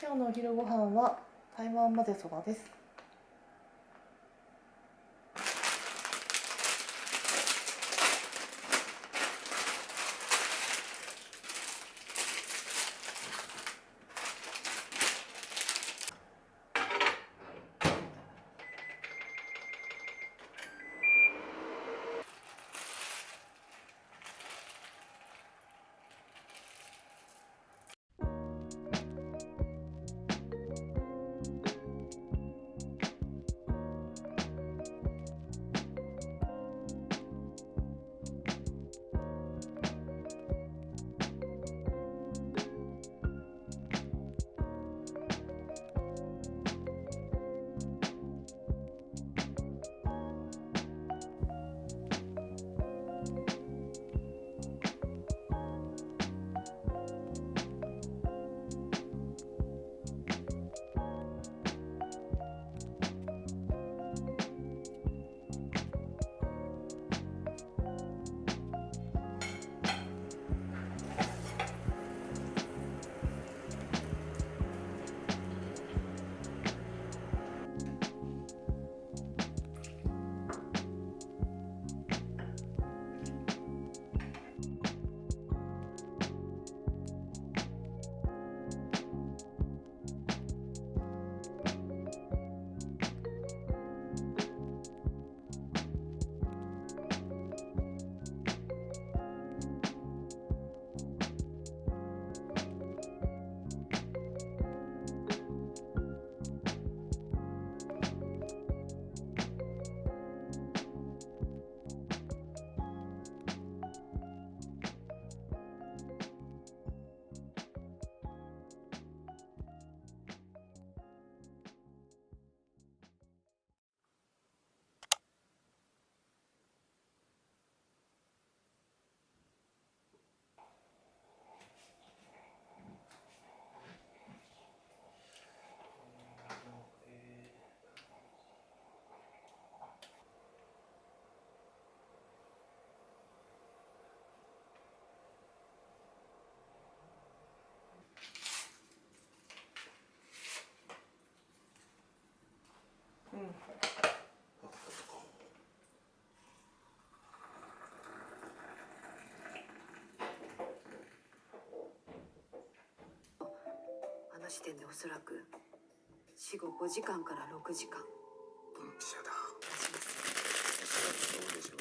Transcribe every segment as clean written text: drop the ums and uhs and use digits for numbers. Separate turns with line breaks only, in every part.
今日のお昼ご飯は台湾混ぜそばです。
あの時点でおそらく死後5時間から6時間。
ドンピシャだ。
そうでしょう。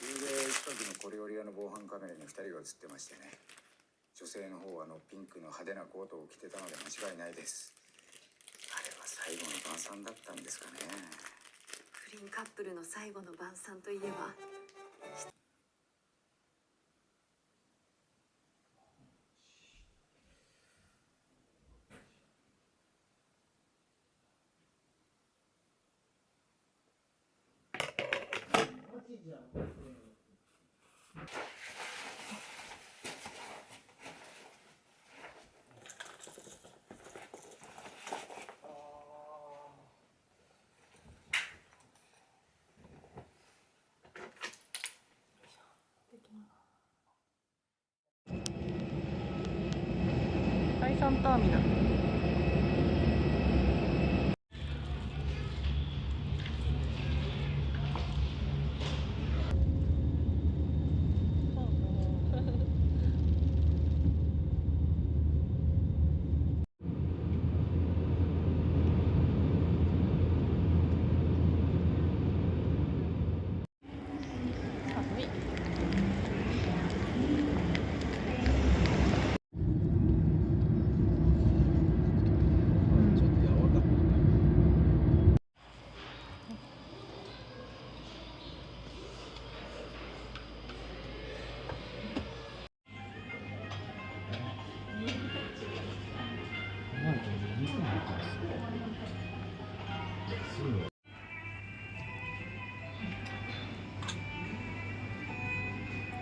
夕べ近くの小料理屋の防犯カメラに2人が映ってましてね。女性の方はピンクの派手なコートを着てたので間違いないです。あれは最後の晩餐だったんですかね。
不倫カップルの最後の晩餐といえば。
第3ターミナル。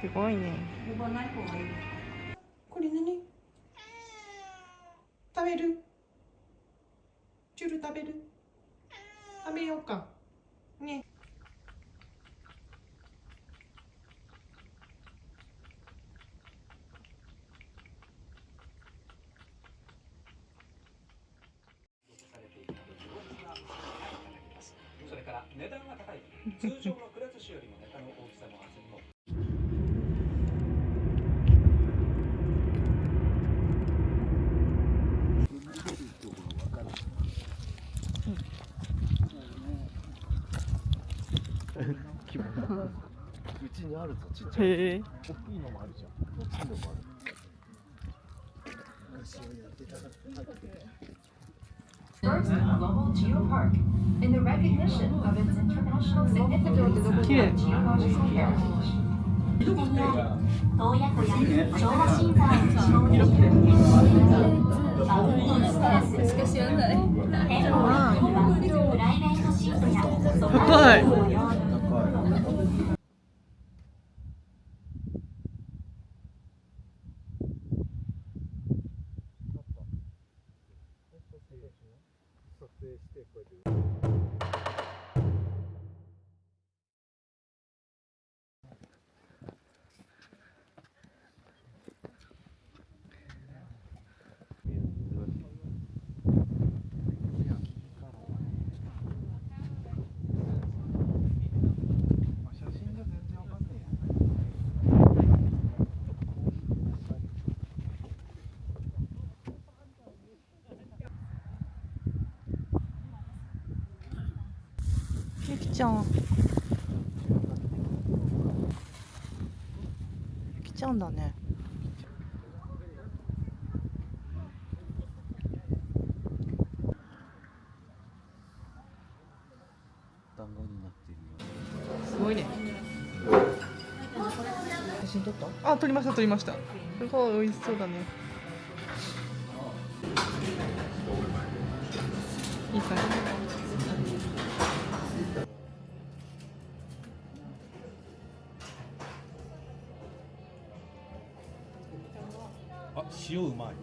すごいね。これ何？食べる？チュル食べる？食べようか。ね。
が高い。通常のくら寿司よりもネタの大きさも厚みも。
うちにあるぞ、ちっちゃい。
へえ。
大きいのもあるじゃん。大きいのもある。
First global geopark in the recognition of its international significance
綺麗。
and geological heritage.
洞爺湖や昭和新山を地方に広くアウトドアステラス天皇や国はプライベートシートやソファーを用意。
ゆきちゃん。ゆきちゃんだね。
団子になっているよ。
すごいね。
写真撮った？
あ、撮りました撮りました。すごい美味しそうだね。いい感じ。
あ、塩うまい。